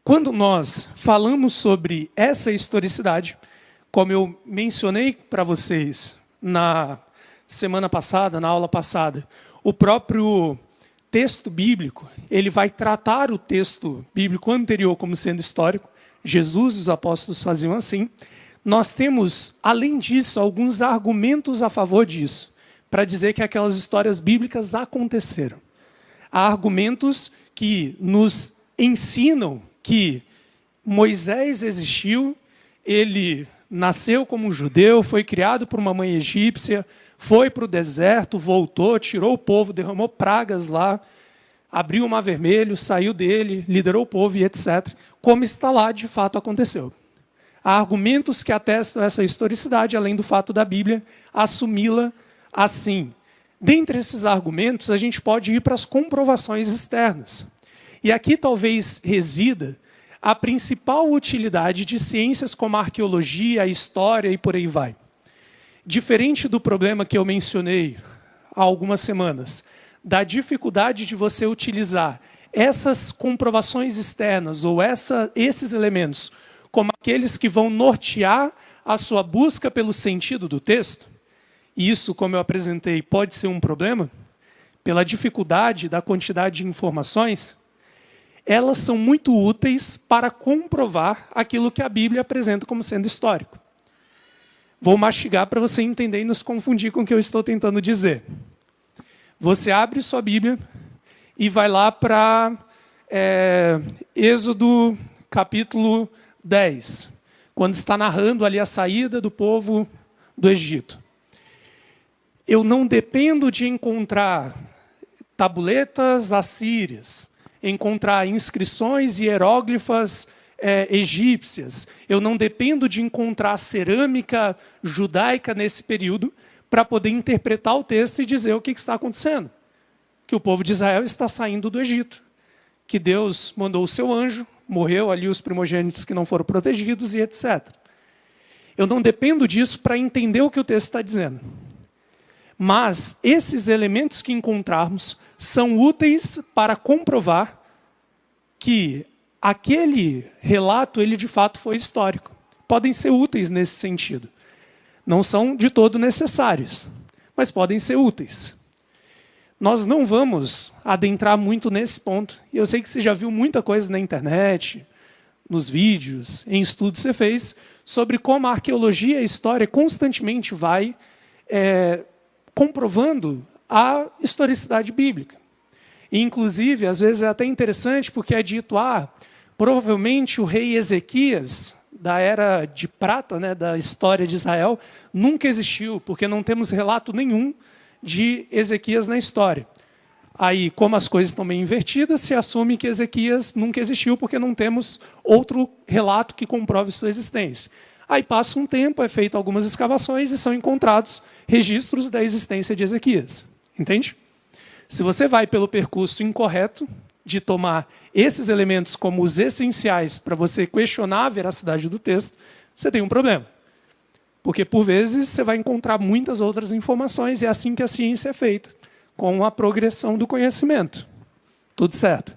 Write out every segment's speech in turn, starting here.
Quando nós falamos sobre essa historicidade, como eu mencionei para vocês na semana passada, na aula passada, o próprio texto bíblico, ele vai tratar o texto bíblico anterior como sendo histórico. Jesus e os apóstolos faziam assim. Nós temos, além disso, alguns argumentos a favor disso, para dizer que aquelas histórias bíblicas aconteceram. Há argumentos que nos ensinam que Moisés existiu, ele nasceu como um judeu, foi criado por uma mãe egípcia, foi para o deserto, voltou, tirou o povo, derramou pragas lá, abriu o mar vermelho, saiu dele, liderou o povo e etc. Como está lá, de fato aconteceu. Há argumentos que atestam essa historicidade, além do fato da Bíblia assumi-la assim. Dentre esses argumentos, a gente pode ir para as comprovações externas. E aqui talvez resida a principal utilidade de ciências como a arqueologia, a história e por aí vai. Diferente do problema que eu mencionei há algumas semanas, da dificuldade de você utilizar essas comprovações externas ou esses elementos como aqueles que vão nortear a sua busca pelo sentido do texto, e isso, como eu apresentei, pode ser um problema, pela dificuldade da quantidade de informações, elas são muito úteis para comprovar aquilo que a Bíblia apresenta como sendo histórico. Vou mastigar para você entender e não se confundir com o que eu estou tentando dizer. Você abre sua Bíblia e vai lá para Êxodo capítulo 10, quando está narrando ali a saída do povo do Egito. Eu não dependo de encontrar tabuletas assírias, encontrar inscrições e hieróglifas egípcias. Eu não dependo de encontrar cerâmica judaica nesse período para poder interpretar o texto e dizer o que está acontecendo. Que o povo de Israel está saindo do Egito. Que Deus mandou o seu anjo, morreu ali os primogênitos que não foram protegidos e etc. Eu não dependo disso para entender o que o texto está dizendo. Mas esses elementos que encontrarmos são úteis para comprovar que aquele relato, ele de fato foi histórico. Podem ser úteis nesse sentido. Não são de todo necessários, mas podem ser úteis. Nós não vamos adentrar muito nesse ponto. E eu sei que você já viu muita coisa na internet, nos vídeos, em estudos que você fez, sobre como a arqueologia e a história constantemente vai comprovando a historicidade bíblica. E, inclusive, às vezes é até interessante porque é dito, provavelmente o rei Ezequias, da era de prata, né, da história de Israel, nunca existiu, porque não temos relato nenhum de Ezequias na história. Aí, como as coisas estão meio invertidas, se assume que Ezequias nunca existiu, porque não temos outro relato que comprove sua existência. Aí passa um tempo, é feito algumas escavações e são encontrados registros da existência de Ezequias. Entende? Se você vai pelo percurso incorreto de tomar esses elementos como os essenciais para você questionar a veracidade do texto, você tem um problema. Porque, por vezes, você vai encontrar muitas outras informações e é assim que a ciência é feita, com a progressão do conhecimento. Tudo certo.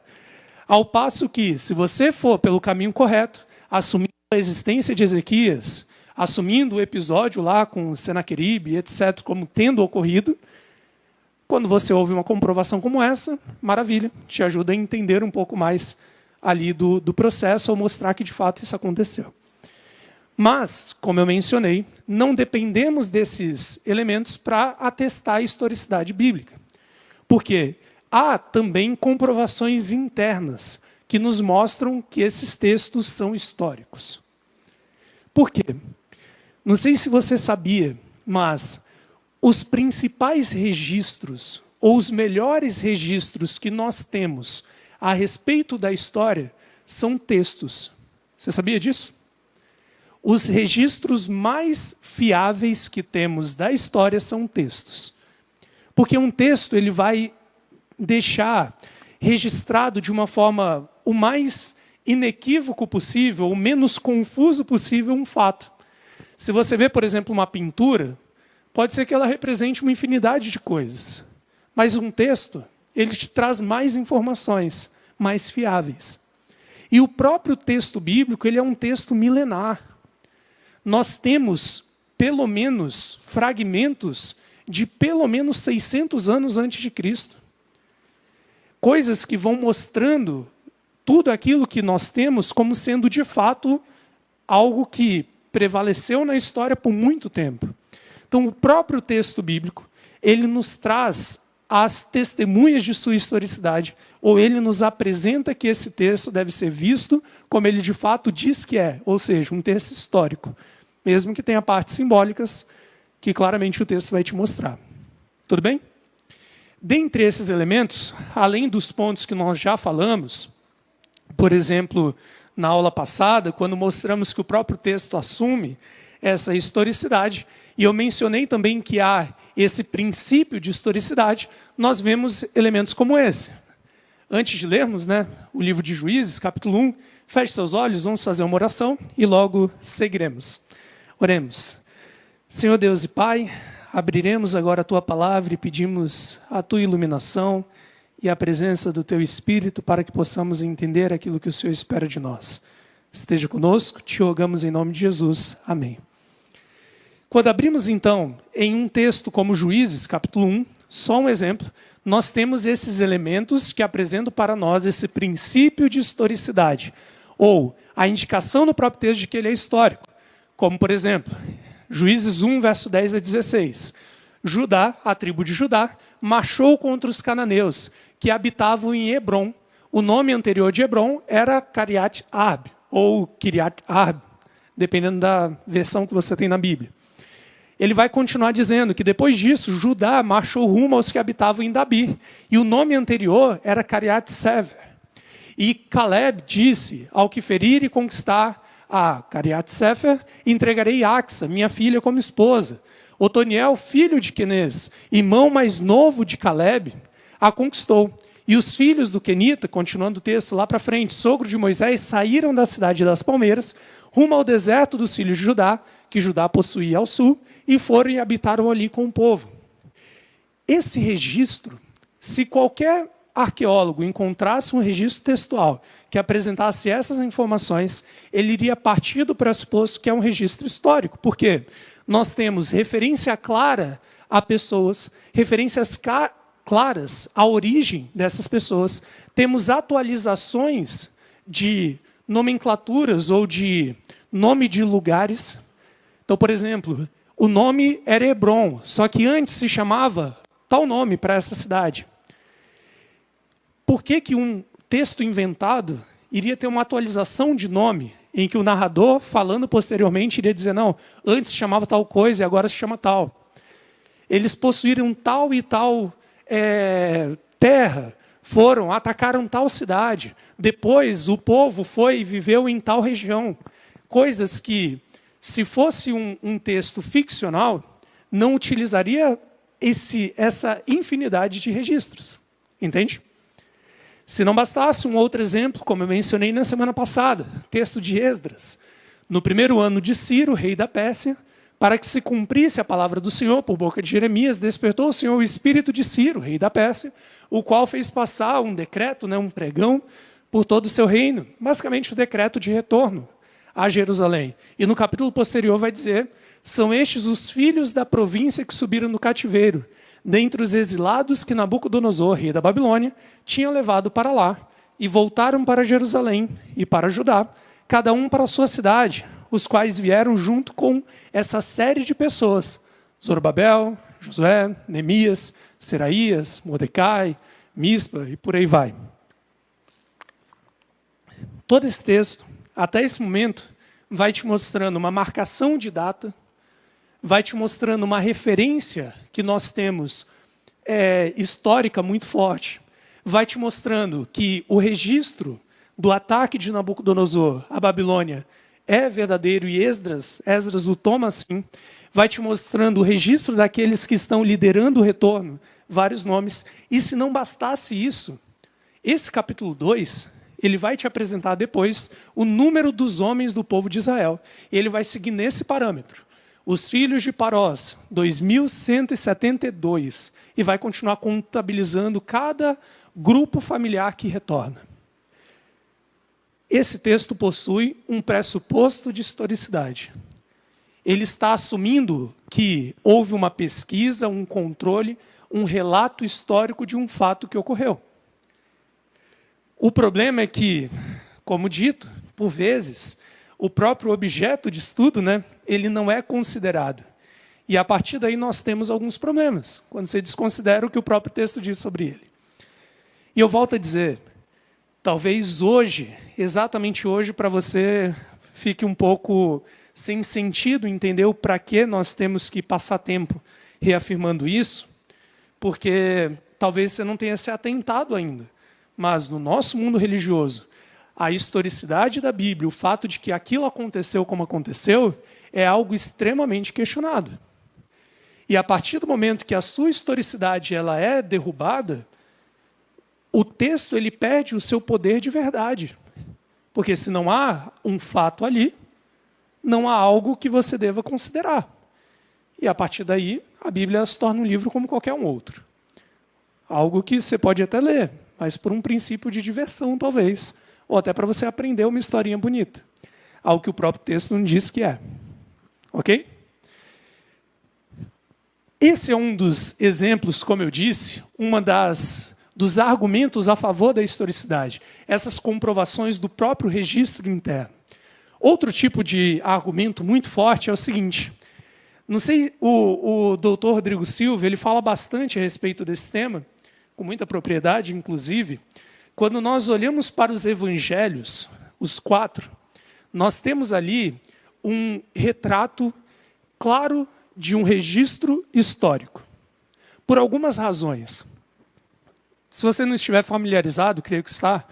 Ao passo que, se você for pelo caminho correto, assumindo a existência de Ezequias, assumindo o episódio lá com Senaqueribe, etc., como tendo ocorrido, quando você ouve uma comprovação como essa, maravilha, te ajuda a entender um pouco mais ali do processo ou mostrar que de fato isso aconteceu. Mas, como eu mencionei, não dependemos desses elementos para atestar a historicidade bíblica. Porque há também comprovações internas que nos mostram que esses textos são históricos. Por quê? Não sei se você sabia, mas os principais registros, ou os melhores registros que nós temos a respeito da história, são textos. Você sabia disso? Os registros mais fiáveis que temos da história são textos. Porque um texto ele vai deixar registrado de uma forma o mais inequívoco possível, o menos confuso possível, um fato. Se você vê, por exemplo, uma pintura, pode ser que ela represente uma infinidade de coisas. Mas um texto, ele te traz mais informações, mais fiáveis. E o próprio texto bíblico, ele é um texto milenar. Nós temos, pelo menos, fragmentos de pelo menos 600 anos antes de Cristo. Coisas que vão mostrando tudo aquilo que nós temos como sendo, de fato, algo que prevaleceu na história por muito tempo. Então, o próprio texto bíblico, ele nos traz as testemunhas de sua historicidade, ou ele nos apresenta que esse texto deve ser visto como ele de fato diz que é, ou seja, um texto histórico, mesmo que tenha partes simbólicas, que claramente o texto vai te mostrar. Tudo bem? Dentre esses elementos, além dos pontos que nós já falamos, por exemplo, na aula passada, quando mostramos que o próprio texto assume essa historicidade, e eu mencionei também que há esse princípio de historicidade, nós vemos elementos como esse. Antes de lermos, o livro de Juízes, capítulo 1, feche seus olhos, vamos fazer uma oração e logo seguiremos. Oremos. Senhor Deus e Pai, abriremos agora a Tua palavra e pedimos a Tua iluminação e a presença do Teu Espírito para que possamos entender aquilo que o Senhor espera de nós. Esteja conosco, te rogamos em nome de Jesus. Amém. Quando abrimos, então, em um texto como Juízes, capítulo 1, só um exemplo, nós temos esses elementos que apresentam para nós esse princípio de historicidade, ou a indicação no próprio texto de que ele é histórico. Como, por exemplo, Juízes 1, verso 10 a 16. Judá, a tribo de Judá, marchou contra os cananeus, que habitavam em Hebrom. O nome anterior de Hebrom era Kiriat Arb, ou Kiriat Arb, dependendo da versão que você tem na Bíblia. Ele vai continuar dizendo que depois disso, Judá marchou rumo aos que habitavam em Dabir. E o nome anterior era Kiriat Sever. E Caleb disse, ao que ferir e conquistar a Kiriat Sefer, entregarei Axa, minha filha, como esposa. Otoniel, filho de Quenez, irmão mais novo de Caleb, a conquistou. E os filhos do Quenita, continuando o texto lá para frente, sogro de Moisés, saíram da cidade das palmeiras, rumo ao deserto dos filhos de Judá, que Judá possuía ao sul, e foram e habitaram ali com o povo. Esse registro, se qualquer arqueólogo encontrasse um registro textual que apresentasse essas informações, ele iria partir do pressuposto que é um registro histórico. Por quê? Nós temos referência clara a pessoas, referências claras à origem dessas pessoas, temos atualizações de nomenclaturas ou de nome de lugares. Então, por exemplo, o nome era Hebrom, só que antes se chamava tal nome para essa cidade. Por que um texto inventado iria ter uma atualização de nome, em que o narrador, falando posteriormente, iria dizer, não, antes se chamava tal coisa e agora se chama tal. Eles possuíram tal e tal terra, atacaram tal cidade. Depois o povo foi e viveu em tal região. Coisas que, se fosse um texto ficcional, não utilizaria essa infinidade de registros. Entende? Se não bastasse um outro exemplo, como eu mencionei na semana passada, texto de Esdras. No primeiro ano de Ciro, rei da Pérsia, para que se cumprisse a palavra do Senhor por boca de Jeremias, despertou o Senhor o espírito de Ciro, rei da Pérsia, o qual fez passar um decreto, um pregão, por todo o seu reino, basicamente o decreto de retorno a Jerusalém. E no capítulo posterior vai dizer, são estes os filhos da província que subiram do cativeiro, dentre os exilados que Nabucodonosor, rei da Babilônia, tinha levado para lá, e voltaram para Jerusalém e para Judá, cada um para a sua cidade, os quais vieram junto com essa série de pessoas, Zorobabel, Josué, Neemias, Seraías, Mordecai, Mispa e por aí vai. Todo esse texto, até esse momento, vai te mostrando uma marcação de data, vai te mostrando uma referência que nós temos histórica muito forte, vai te mostrando que o registro do ataque de Nabucodonosor à Babilônia é verdadeiro e Esdras o toma assim, vai te mostrando o registro daqueles que estão liderando o retorno, vários nomes, e se não bastasse isso, esse capítulo 2, ele vai te apresentar depois o número dos homens do povo de Israel, e ele vai seguir nesse parâmetro. Os filhos de Parós, 2.172, e vai continuar contabilizando cada grupo familiar que retorna. esse texto possui um pressuposto de historicidade. Ele está assumindo que houve uma pesquisa, um controle, um relato histórico de um fato que ocorreu. O problema é que, como dito, por vezes, o próprio objeto de estudo, ele não é considerado. E a partir daí nós temos alguns problemas, quando você desconsidera o que o próprio texto diz sobre ele. E eu volto a dizer, talvez hoje, exatamente hoje, para você fique um pouco sem sentido entender o para que nós temos que passar tempo reafirmando isso, porque talvez você não tenha se atentado ainda. Mas no nosso mundo religioso, a historicidade da Bíblia, o fato de que aquilo aconteceu como aconteceu, é algo extremamente questionado. E a partir do momento que a sua historicidade ela é derrubada, o texto ele perde o seu poder de verdade. Porque se não há um fato ali, não há algo que você deva considerar. E a partir daí, a Bíblia se torna um livro como qualquer um outro. Algo que você pode até ler, mas por um princípio de diversão, talvez. Ou até para você aprender uma historinha bonita. Algo que o próprio texto não diz que é. Ok? Esse é um dos exemplos, como eu disse, dos argumentos a favor da historicidade. Essas comprovações do próprio registro interno. Outro tipo de argumento muito forte é o seguinte. Não sei, o doutor Rodrigo Silva, ele fala bastante a respeito desse tema, com muita propriedade, inclusive. Quando nós olhamos para os evangelhos, os 4, nós temos ali um retrato claro de um registro histórico. Por algumas razões. Se você não estiver familiarizado, creio que está,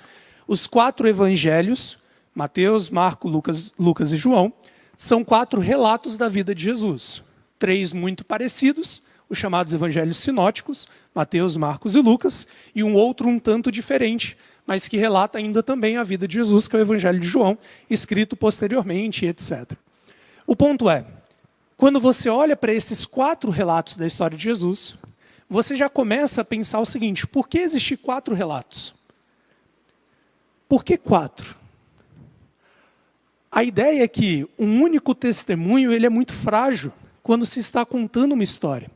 os 4 evangelhos, Mateus, Marcos, Lucas e João, são 4 relatos da vida de Jesus. 3 muito parecidos, os chamados evangelhos sinóticos, Mateus, Marcos e Lucas, e um outro um tanto diferente, mas que relata ainda também a vida de Jesus, que é o evangelho de João, escrito posteriormente, etc. O ponto é, quando você olha para esses 4 relatos da história de Jesus, você já começa a pensar o seguinte, por que existem 4 relatos? Por que 4? A ideia é que um único testemunho ele é muito frágil quando se está contando uma história.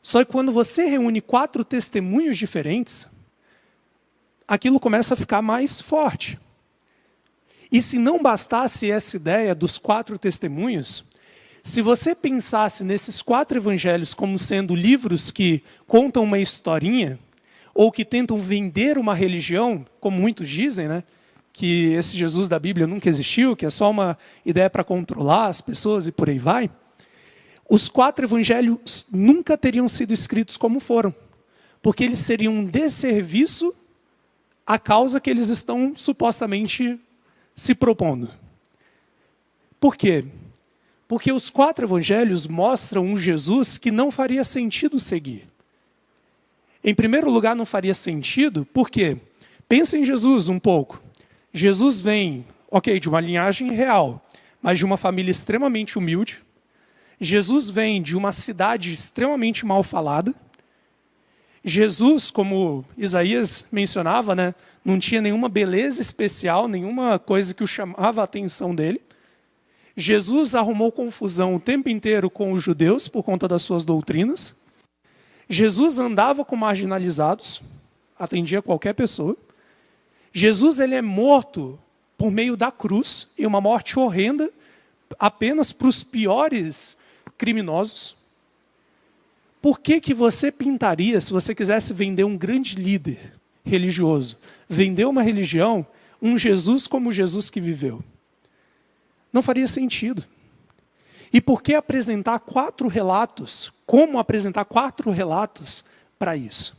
Só que quando você reúne 4 testemunhos diferentes, aquilo começa a ficar mais forte. E se não bastasse essa ideia dos 4 testemunhos, se você pensasse nesses 4 evangelhos como sendo livros que contam uma historinha, ou que tentam vender uma religião, como muitos dizem, que esse Jesus da Bíblia nunca existiu, que é só uma ideia para controlar as pessoas e por aí vai, os 4 evangelhos nunca teriam sido escritos como foram, porque eles seriam um desserviço à causa que eles estão supostamente se propondo. Por quê? Porque os 4 evangelhos mostram um Jesus que não faria sentido seguir. Em primeiro lugar, não faria sentido, porque pensa em Jesus um pouco. Jesus vem, de uma linhagem real, mas de uma família extremamente humilde. Jesus vem de uma cidade extremamente mal falada. Jesus, como Isaías mencionava, não tinha nenhuma beleza especial, nenhuma coisa que o chamava a atenção dele. Jesus arrumou confusão o tempo inteiro com os judeus por conta das suas doutrinas. Jesus andava com marginalizados, atendia qualquer pessoa. Jesus ele é morto por meio da cruz, e uma morte horrenda, apenas para os piores criminosos. Por que você pintaria, se você quisesse vender um grande líder religioso, vender uma religião, um Jesus como o Jesus que viveu? Não faria sentido. E por que apresentar 4 relatos? Como apresentar 4 relatos para isso?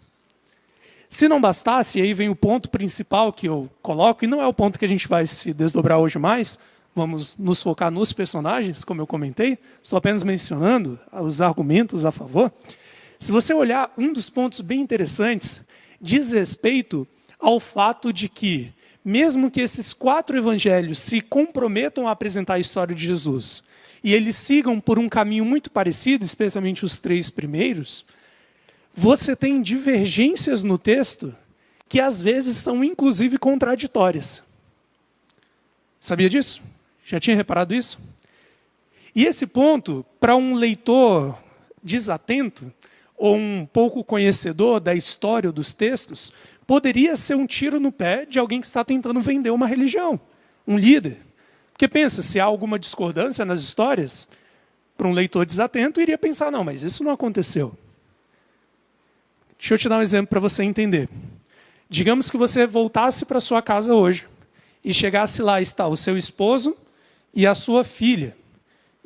Se não bastasse, e aí vem o ponto principal que eu coloco, e não é o ponto que a gente vai se desdobrar hoje mais, vamos nos focar nos personagens, como eu comentei, estou apenas mencionando os argumentos a favor. Se você olhar, um dos pontos bem interessantes diz respeito ao fato de que, mesmo que esses 4 evangelhos se comprometam a apresentar a história de Jesus, e eles sigam por um caminho muito parecido, especialmente os 3 primeiros, você tem divergências no texto que às vezes são inclusive contraditórias. Sabia disso? Já tinha reparado isso? E esse ponto, para um leitor desatento, ou um pouco conhecedor da história ou dos textos, poderia ser um tiro no pé de alguém que está tentando vender uma religião, um líder. Porque pensa, se há alguma discordância nas histórias, para um leitor desatento, iria pensar, não, mas isso não aconteceu. Deixa eu te dar um exemplo para você entender. Digamos que você voltasse para sua casa hoje e chegasse lá, está o seu esposo e a sua filha.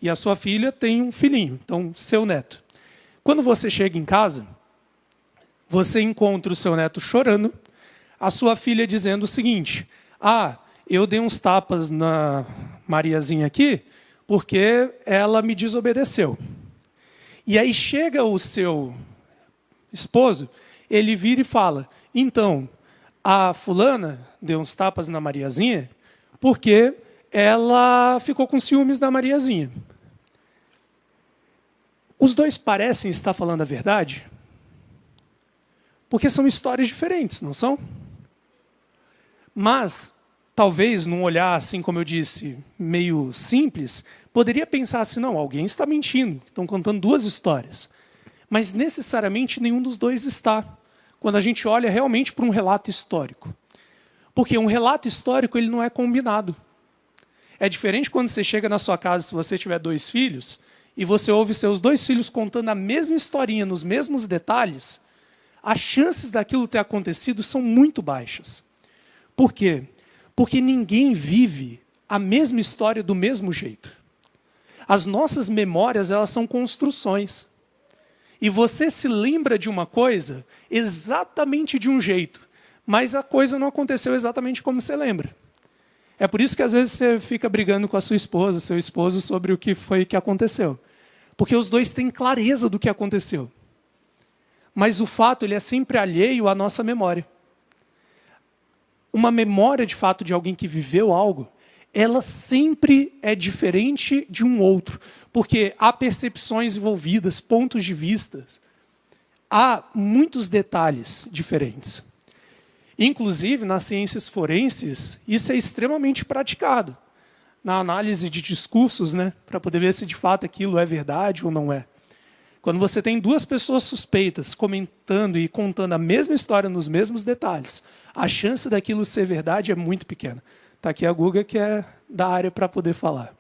E a sua filha tem um filhinho, então seu neto. Quando você chega em casa, você encontra o seu neto chorando, a sua filha dizendo o seguinte, eu dei uns tapas na Mariazinha aqui, porque ela me desobedeceu. E aí chega o seu esposo, ele vira e fala, então, a fulana deu uns tapas na Mariazinha, porque ela ficou com ciúmes da Mariazinha. Os dois parecem estar falando a verdade? Porque são histórias diferentes, não são? Mas, talvez, num olhar, assim como eu disse, meio simples, poderia pensar assim, não, alguém está mentindo, estão contando duas histórias. Mas, necessariamente, nenhum dos dois está, quando a gente olha realmente para um relato histórico. Porque um relato histórico ele não é combinado. É diferente quando você chega na sua casa, se você tiver 2 filhos, e você ouve seus 2 filhos contando a mesma historinha, nos mesmos detalhes, as chances daquilo ter acontecido são muito baixas. Por quê? Porque ninguém vive a mesma história do mesmo jeito. As nossas memórias, elas são construções. E você se lembra de uma coisa exatamente de um jeito, mas a coisa não aconteceu exatamente como você lembra. É por isso que às vezes você fica brigando com a sua esposa, seu esposo, sobre o que foi que aconteceu. Porque os dois têm clareza do que aconteceu. Mas o fato ele é sempre alheio à nossa memória. Uma memória, de fato, de alguém que viveu algo, ela sempre é diferente de um outro. Porque há percepções envolvidas, pontos de vista. Há muitos detalhes diferentes. Inclusive, nas ciências forenses, isso é extremamente praticado. Na análise de discursos, para poder ver se de fato aquilo é verdade ou não é. Quando você tem 2 pessoas suspeitas comentando e contando a mesma história nos mesmos detalhes, a chance daquilo ser verdade é muito pequena. Está aqui a Guga, que é da área para poder falar.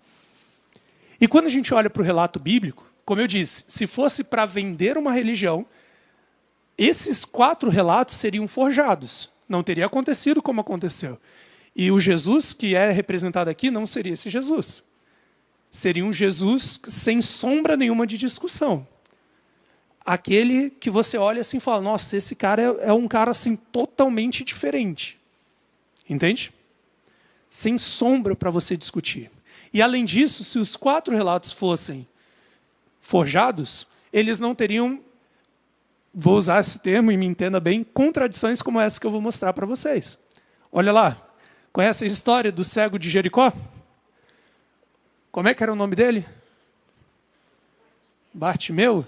E quando a gente olha para o relato bíblico, como eu disse, se fosse para vender uma religião, esses 4 relatos seriam forjados. Não teria acontecido como aconteceu. E o Jesus que é representado aqui não seria esse Jesus. Seria um Jesus sem sombra nenhuma de discussão. Aquele que você olha assim e fala, nossa, esse cara é um cara assim, totalmente diferente. Entende? Sem sombra para você discutir. E além disso, se os 4 relatos fossem forjados, eles não teriam, vou usar esse termo e me entenda bem, contradições como essa que eu vou mostrar para vocês. Olha lá, conhece a história do cego de Jericó? Como é que era o nome dele? Bartimeu?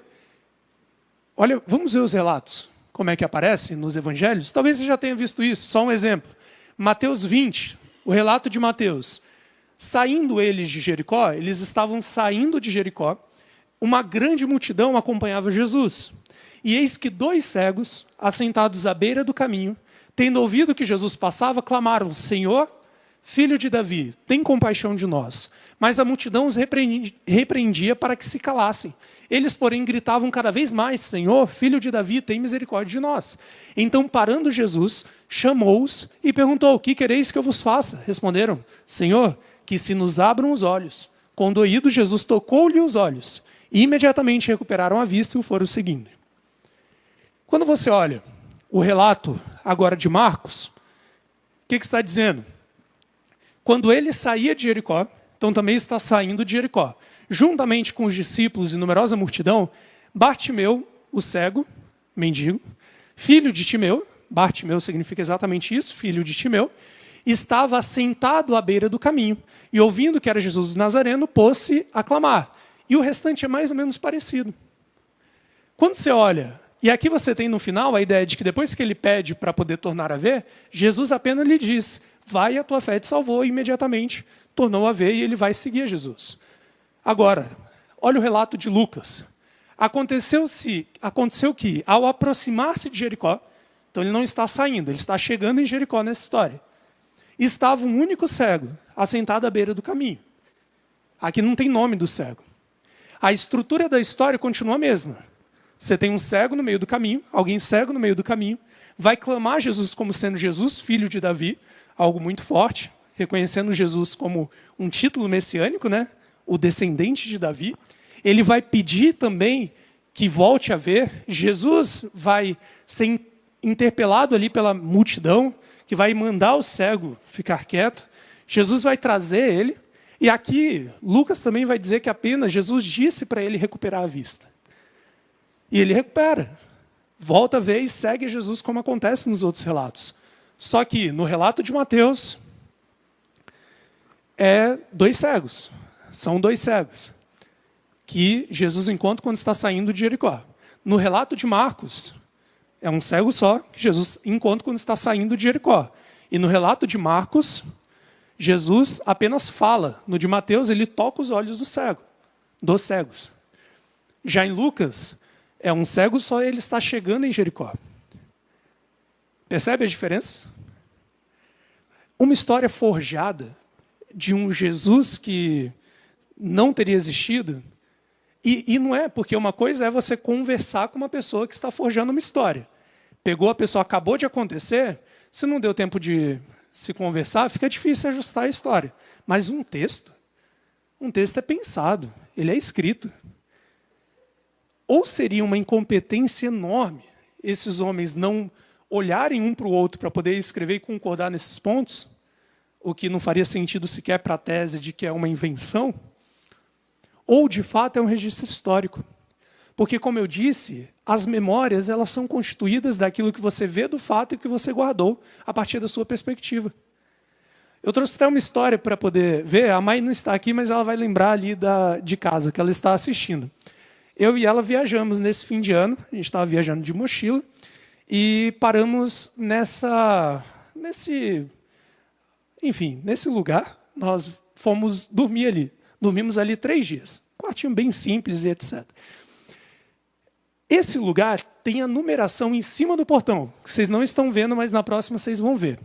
Olha, vamos ver os relatos, como é que aparece nos evangelhos. Talvez você já tenha visto isso, só um exemplo. Mateus 20, o relato de Mateus. Saindo eles de Jericó, eles estavam saindo de Jericó, uma grande multidão acompanhava Jesus. E eis que 2 cegos, assentados à beira do caminho, tendo ouvido que Jesus passava, clamaram, Senhor, Filho de Davi, tem compaixão de nós. Mas a multidão os repreendia para que se calassem. Eles, porém, gritavam cada vez mais, Senhor, Filho de Davi, tem misericórdia de nós. Então, parando Jesus, chamou-os e perguntou, o que quereis que eu vos faça? Responderam, Senhor, que se nos abram os olhos. Condoído, Jesus tocou-lhe os olhos. E imediatamente recuperaram a vista e o foram seguindo. Quando você olha o relato agora de Marcos, o que está dizendo? Quando ele saía de Jericó, então também está saindo de Jericó, juntamente com os discípulos e numerosa multidão, Bartimeu, o cego, mendigo, filho de Timeu, Bartimeu significa exatamente isso, filho de Timeu, estava sentado à beira do caminho e, ouvindo que era Jesus o Nazareno, pôs-se a clamar. E o restante é mais ou menos parecido. Quando você olha, e aqui você tem no final a ideia de que depois que ele pede para poder tornar a ver, Jesus apenas lhe diz, vai, a tua fé te salvou, e imediatamente tornou a ver e ele vai seguir a Jesus. Agora, olha o relato de Lucas. Aconteceu que, ao aproximar-se de Jericó, então ele não está saindo, ele está chegando em Jericó nessa história, estava um único cego, assentado à beira do caminho. Aqui não tem nome do cego. A estrutura da história continua a mesma. Você tem um cego no meio do caminho, alguém cego no meio do caminho, vai clamar Jesus como sendo Jesus, filho de Davi, algo muito forte, reconhecendo Jesus como um título messiânico, né? O descendente de Davi. Ele vai pedir também que volte a ver. Jesus vai ser interpelado ali pela multidão, que vai mandar o cego ficar quieto. Jesus vai trazer ele. E aqui, Lucas também vai dizer que apenas Jesus disse para ele recuperar a vista. E ele recupera. Volta a ver e segue Jesus, como acontece nos outros relatos. Só que no relato de Mateus, dois cegos. São dois cegos que Jesus encontra quando está saindo de Jericó. No relato de Marcos, é um cego só que Jesus encontra quando está saindo de Jericó. E no relato de Marcos, Jesus apenas fala. No de Mateus, ele toca os olhos dos cegos. Já em Lucas, é um cego só, ele está chegando em Jericó. Percebe as diferenças? Uma história forjada de um Jesus que não teria existido. E não é, porque uma coisa é você conversar com uma pessoa que está forjando uma história. Pegou a pessoa, acabou de acontecer, se não deu tempo de se conversar, fica difícil ajustar a história. Mas um texto é pensado, ele é escrito. Ou seria uma incompetência enorme esses homens não olharem um para o outro para poder escrever e concordar nesses pontos, o que não faria sentido sequer para a tese de que é uma invenção, ou de fato é um registro histórico. Porque, como eu disse, as memórias elas são constituídas daquilo que você vê do fato e que você guardou a partir da sua perspectiva. Eu trouxe até uma história para poder ver. A Mai não está aqui, mas ela vai lembrar ali de casa, que ela está assistindo. Eu e ela viajamos nesse fim de ano, a gente estava viajando de mochila, e paramos nesse lugar. Nós fomos dormir ali. Dormimos ali 3 dias. Quartinho bem simples e etc. Esse lugar tem a numeração em cima do portão, que vocês não estão vendo, mas na próxima vocês vão ver.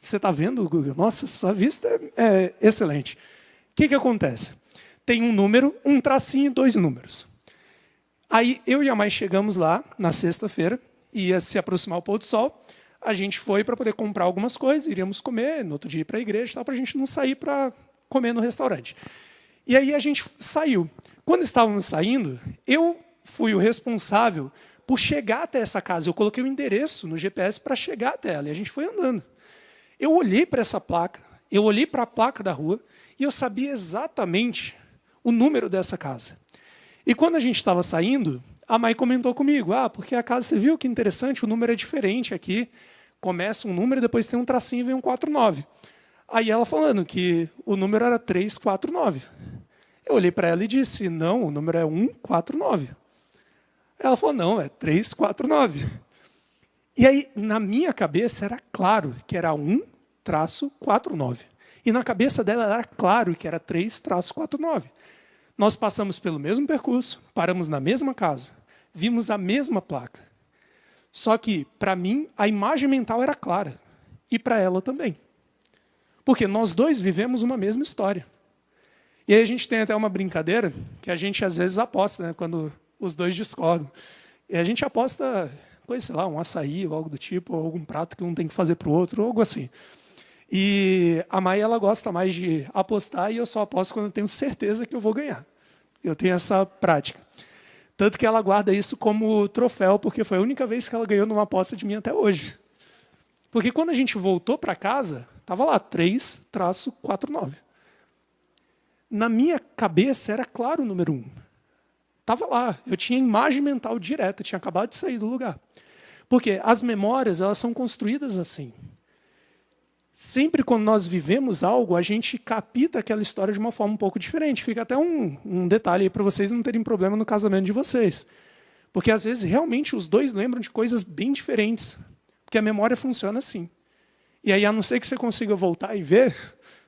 Você está vendo, Google? Nossa, sua vista é excelente. O que acontece? Tem um número, um tracinho e 2 números. Aí eu e a Mai chegamos lá na sexta-feira, ia se aproximar o pôr do sol. A gente foi para poder comprar algumas coisas, iríamos comer, no outro dia ir para a igreja, para a gente não sair para comer no restaurante. E aí a gente saiu. Quando estávamos saindo, eu fui o responsável por chegar até essa casa. Eu coloquei o endereço no GPS para chegar até ela, e a gente foi andando. Eu olhei para essa placa, eu olhei para a placa da rua, e eu sabia exatamente o número dessa casa. E quando a gente estava saindo, a Mai comentou comigo, porque a casa, você viu que interessante, o número é diferente aqui. Começa um número, depois tem um tracinho e vem um 49. Aí ela falando que o número era 349. Eu olhei para ela e disse, não, o número é 149. Ela falou, não, é 349. E aí, na minha cabeça, era claro que era 1-49. E na cabeça dela era claro que era 3-49. Nós passamos pelo mesmo percurso, paramos na mesma casa, vimos a mesma placa. Só que, para mim, a imagem mental era clara. E para ela também. Porque nós dois vivemos uma mesma história. E aí a gente tem até uma brincadeira, que a gente às vezes aposta, né, quando os dois discordam. E a gente aposta, sei lá, um açaí ou algo do tipo, ou algum prato que um tem que fazer para o outro, ou algo assim. E a Mai, ela gosta mais de apostar, e eu só aposto quando eu tenho certeza que eu vou ganhar. Eu tenho essa prática. Tanto que ela guarda isso como troféu, porque foi a única vez que ela ganhou numa aposta de mim até hoje. Porque quando a gente voltou para casa, estava lá, 3-49. Na minha cabeça era claro o número 1. Estava lá, eu tinha imagem mental direta, tinha acabado de sair do lugar. Porque as memórias, elas são construídas assim. Sempre quando nós vivemos algo, a gente capta aquela história de uma forma um pouco diferente. Fica até um detalhe aí para vocês não terem problema no casamento de vocês. Porque às vezes realmente os dois lembram de coisas bem diferentes. Porque a memória funciona assim. E aí, a não ser que você consiga voltar e ver,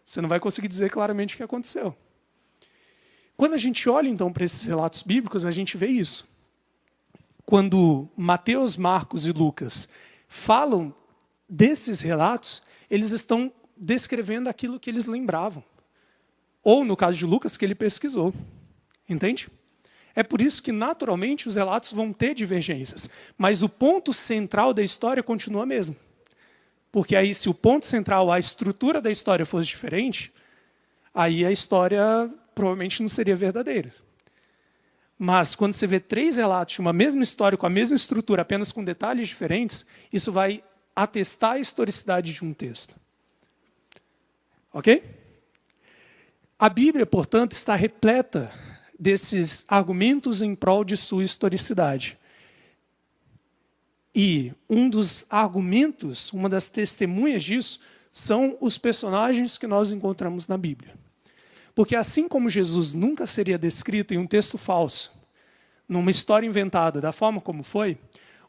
você não vai conseguir dizer claramente o que aconteceu. Quando a gente olha, então, para esses relatos bíblicos, a gente vê isso. Quando Mateus, Marcos e Lucas falam desses relatos, eles estão descrevendo aquilo que eles lembravam. Ou, no caso de Lucas, que ele pesquisou. Entende? É por isso que, naturalmente, os relatos vão ter divergências. Mas o ponto central da história continua mesmo. Porque aí, se o ponto central, a estrutura da história fosse diferente, aí a história provavelmente não seria verdadeira. Mas, quando você vê 3 relatos de uma mesma história, com a mesma estrutura, apenas com detalhes diferentes, isso vai atestar a historicidade de um texto. Ok? A Bíblia, portanto, está repleta desses argumentos em prol de sua historicidade. E um dos argumentos, uma das testemunhas disso, são os personagens que nós encontramos na Bíblia. Porque assim como Jesus nunca seria descrito em um texto falso, numa história inventada da forma como foi,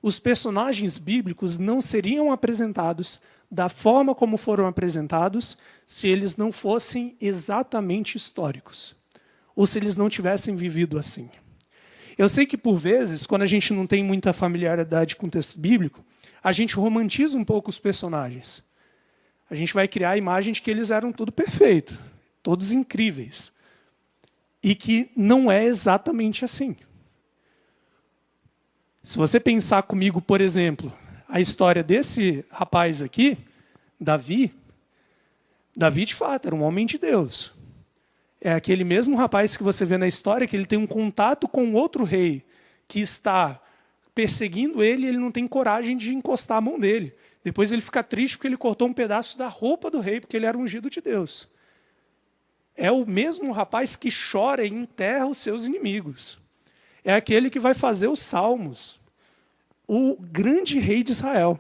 os personagens bíblicos não seriam apresentados da forma como foram apresentados se eles não fossem exatamente históricos, ou se eles não tivessem vivido assim. Eu sei que, por vezes, quando a gente não tem muita familiaridade com o texto bíblico, a gente romantiza um pouco os personagens. A gente vai criar a imagem de que eles eram tudo perfeito, todos incríveis. E que não é exatamente assim. Se você pensar comigo, por exemplo, a história desse rapaz aqui, Davi, de fato, era um homem de Deus. É aquele mesmo rapaz que você vê na história, que ele tem um contato com outro rei, que está perseguindo ele e ele não tem coragem de encostar a mão dele. Depois ele fica triste porque ele cortou um pedaço da roupa do rei, porque ele era ungido de Deus. É o mesmo rapaz que chora e enterra os seus inimigos. É aquele que vai fazer os salmos. O grande rei de Israel.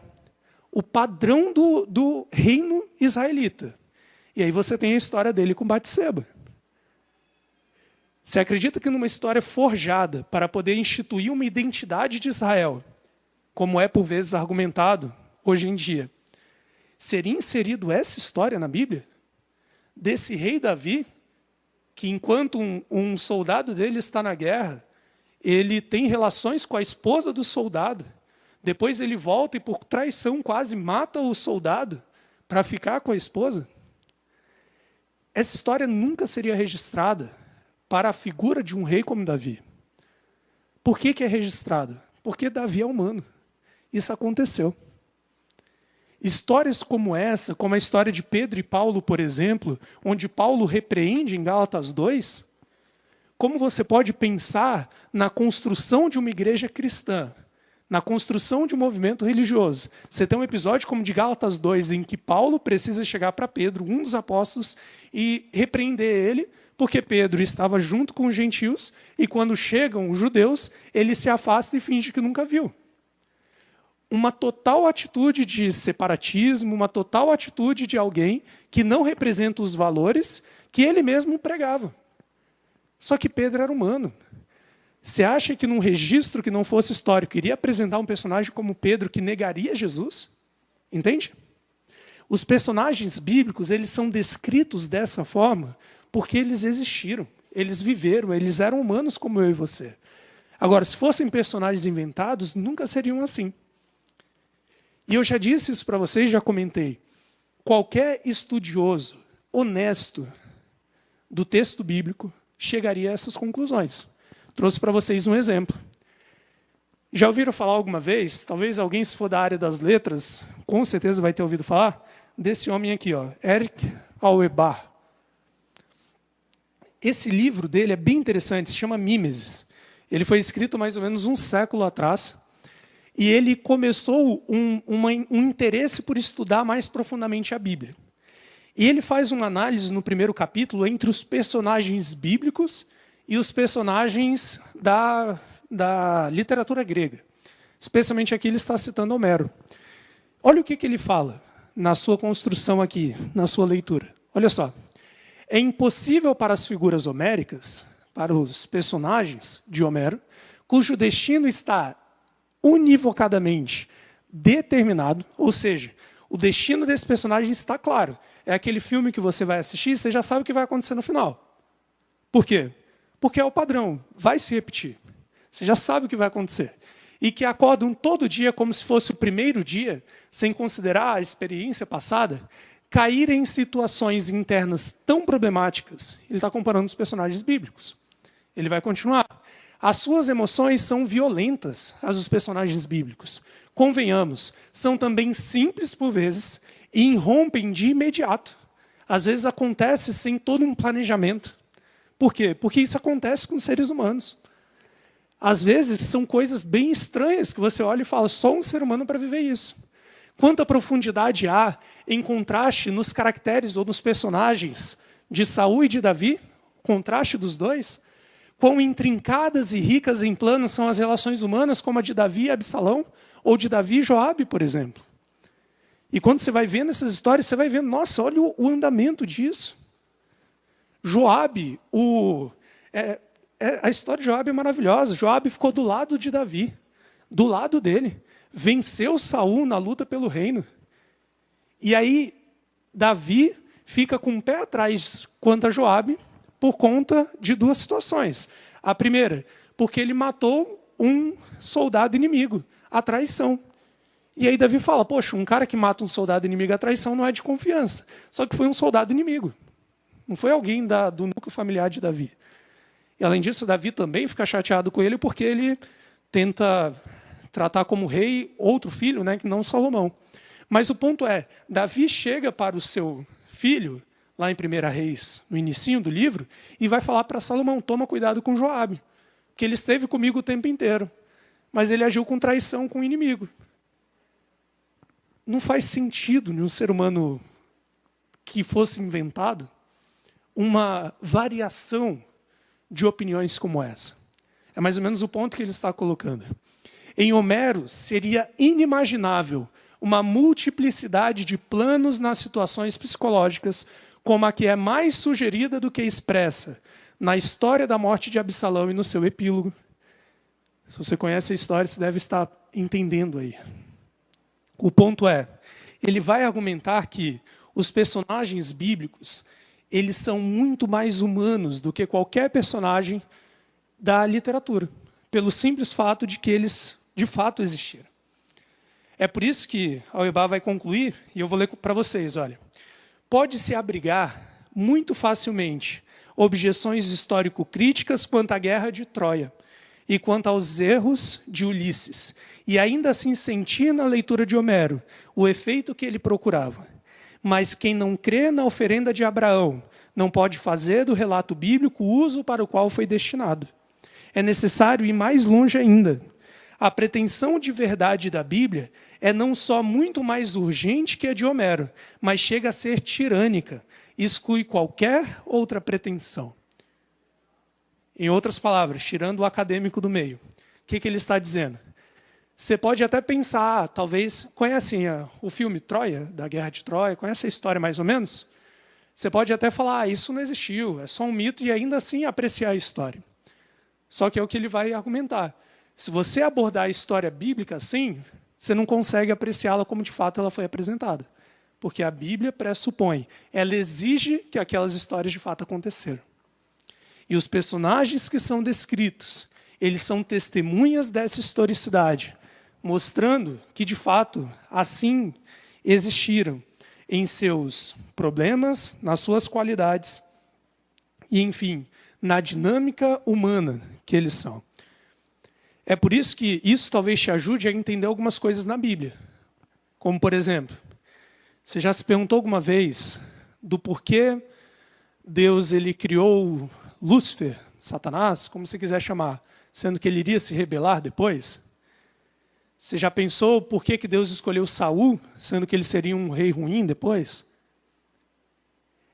O padrão do reino israelita. E aí você tem a história dele com Batseba. Você acredita que numa história forjada para poder instituir uma identidade de Israel, como é por vezes argumentado hoje em dia, seria inserido essa história na Bíblia? Desse rei Davi, que enquanto um soldado dele está na guerra, ele tem relações com a esposa do soldado, depois ele volta e por traição quase mata o soldado para ficar com a esposa? Essa história nunca seria registrada para a figura de um rei como Davi. Por que é registrada? Porque Davi é humano. Isso aconteceu. Histórias como essa, como a história de Pedro e Paulo, por exemplo, onde Paulo repreende em Gálatas 2, como você pode pensar na construção de uma igreja cristã, na construção de um movimento religioso? Você tem um episódio como de Gálatas 2, em que Paulo precisa chegar para Pedro, um dos apóstolos, e repreender ele, porque Pedro estava junto com os gentios, e quando chegam os judeus, ele se afasta e finge que nunca viu. Uma total atitude de separatismo, uma total atitude de alguém que não representa os valores que ele mesmo pregava. Só que Pedro era humano. Você acha que num registro que não fosse histórico, iria apresentar um personagem como Pedro que negaria Jesus? Entende? Os personagens bíblicos, eles são descritos dessa forma porque eles existiram, eles viveram, eles eram humanos como eu e você. Agora, se fossem personagens inventados, nunca seriam assim. E eu já disse isso para vocês, já comentei. Qualquer estudioso honesto do texto bíblico chegaria a essas conclusões. Trouxe para vocês um exemplo. Já ouviram falar alguma vez, talvez alguém se for da área das letras, com certeza vai ter ouvido falar, desse homem aqui, ó, Eric Auerbach. Esse livro dele é bem interessante, se chama Mimesis. Ele foi escrito mais ou menos um século atrás, e ele começou um interesse por estudar mais profundamente a Bíblia. E ele faz uma análise no primeiro capítulo entre os personagens bíblicos e os personagens da literatura grega. Especialmente aqui ele está citando Homero. Olha o que ele fala na sua construção aqui, na sua leitura. Olha só. É impossível para as figuras homéricas, para os personagens de Homero, cujo destino está univocadamente determinado, ou seja, o destino desse personagem está claro. É aquele filme que você vai assistir e você já sabe o que vai acontecer no final. Por quê? Porque é o padrão, vai se repetir. Você já sabe o que vai acontecer. E que acordam todo dia como se fosse o primeiro dia, sem considerar a experiência passada, cair em situações internas tão problemáticas. Ele está comparando os personagens bíblicos. Ele vai continuar. As suas emoções são violentas, as dos personagens bíblicos. Convenhamos, são também simples por vezes e irrompem de imediato. Às vezes acontece sem todo um planejamento. Por quê? Porque isso acontece com os seres humanos. Às vezes são coisas bem estranhas que você olha e fala, só um ser humano para viver isso. Quanta profundidade há em contraste nos caracteres ou nos personagens de Saul e de Davi, contraste dos dois. Quão intrincadas e ricas em planos são as relações humanas, como a de Davi e Absalão, ou de Davi e Joabe, por exemplo. E quando você vai vendo essas histórias, você vai vendo, nossa, olha o andamento disso. Joabe, a história de Joabe é maravilhosa. Joabe ficou do lado de Davi, do lado dele. Venceu Saul na luta pelo reino. E aí, Davi fica com o pé atrás quanto a Joabe, por conta de duas situações. A primeira, porque ele matou um soldado inimigo, a traição. E aí Davi fala, poxa, um cara que mata um soldado inimigo à traição não é de confiança. Só que foi um soldado inimigo. Não foi alguém do núcleo familiar de Davi. E além disso, Davi também fica chateado com ele porque ele tenta tratar como rei outro filho, né, que não Salomão. Mas o ponto é, Davi chega para o seu filho, lá em 1 Reis, no inicinho do livro, e vai falar para Salomão, toma cuidado com Joabe, porque ele esteve comigo o tempo inteiro, mas ele agiu com traição com o inimigo. Não faz sentido em um ser humano que fosse inventado uma variação de opiniões como essa. É mais ou menos o ponto que ele está colocando. Em Homero, seria inimaginável uma multiplicidade de planos nas situações psicológicas, como a que é mais sugerida do que expressa na história da morte de Absalão e no seu epílogo. Se você conhece a história, você deve estar entendendo aí. O ponto é, ele vai argumentar que os personagens bíblicos, eles são muito mais humanos do que qualquer personagem da literatura, pelo simples fato de que eles, de fato, existiram. É por isso que Auerbach vai concluir, e eu vou ler para vocês, olha. Pode-se abrigar muito facilmente objeções histórico-críticas quanto à guerra de Troia e quanto aos erros de Ulisses, e ainda assim sentir na leitura de Homero o efeito que ele procurava. Mas quem não crê na oferenda de Abraão não pode fazer do relato bíblico o uso para o qual foi destinado. É necessário ir mais longe ainda. A pretensão de verdade da Bíblia é não só muito mais urgente que a de Homero, mas chega a ser tirânica, exclui qualquer outra pretensão. Em outras palavras, tirando o acadêmico do meio, o que ele está dizendo? Você pode até pensar, talvez, conhecem o filme Troia, da Guerra de Troia, conhece a história mais ou menos? Você pode até falar, isso não existiu, é só um mito, e ainda assim apreciar a história. Só que é o que ele vai argumentar. Se você abordar a história bíblica assim, você não consegue apreciá-la como de fato ela foi apresentada. Porque a Bíblia pressupõe, ela exige que aquelas histórias de fato aconteceram. E os personagens que são descritos, eles são testemunhas dessa historicidade, mostrando que de fato assim existiram em seus problemas, nas suas qualidades e, enfim, na dinâmica humana que eles são. É por isso que isso talvez te ajude a entender algumas coisas na Bíblia. Como, por exemplo, você já se perguntou alguma vez do porquê Deus ele criou Lúcifer, Satanás, como você quiser chamar, sendo que ele iria se rebelar depois? Você já pensou por que Deus escolheu Saul, sendo que ele seria um rei ruim depois?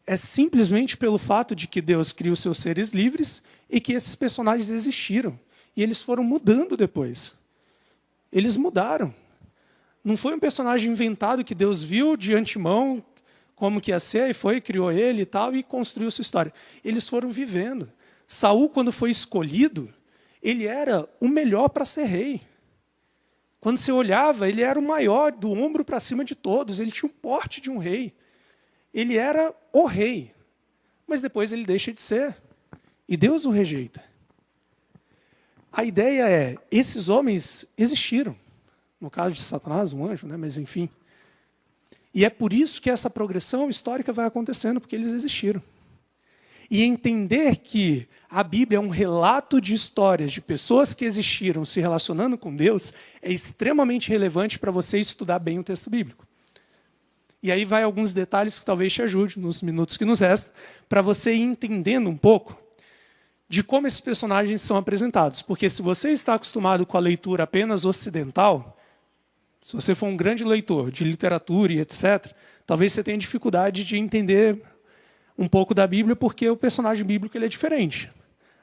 É simplesmente pelo fato de que Deus cria os seus seres livres e que esses personagens existiram. E eles foram mudando depois. Eles mudaram. Não foi um personagem inventado que Deus viu de antemão como que ia ser, e foi, criou ele e tal, e construiu sua história. Eles foram vivendo. Saul, quando foi escolhido, ele era o melhor para ser rei. Quando você olhava, ele era o maior, do ombro para cima de todos, ele tinha o porte de um rei. Ele era o rei, mas depois ele deixa de ser, e Deus o rejeita. A ideia é, esses homens existiram, no caso de Satanás, um anjo, né? Mas enfim. E é por isso que essa progressão histórica vai acontecendo, porque eles existiram. E entender que a Bíblia é um relato de histórias de pessoas que existiram se relacionando com Deus é extremamente relevante para você estudar bem o texto bíblico. E aí vai alguns detalhes que talvez te ajudem, nos minutos que nos restam, para você ir entendendo um pouco de como esses personagens são apresentados. Porque se você está acostumado com a leitura apenas ocidental, se você for um grande leitor de literatura e etc., talvez você tenha dificuldade de entender um pouco da Bíblia, porque o personagem bíblico ele é diferente.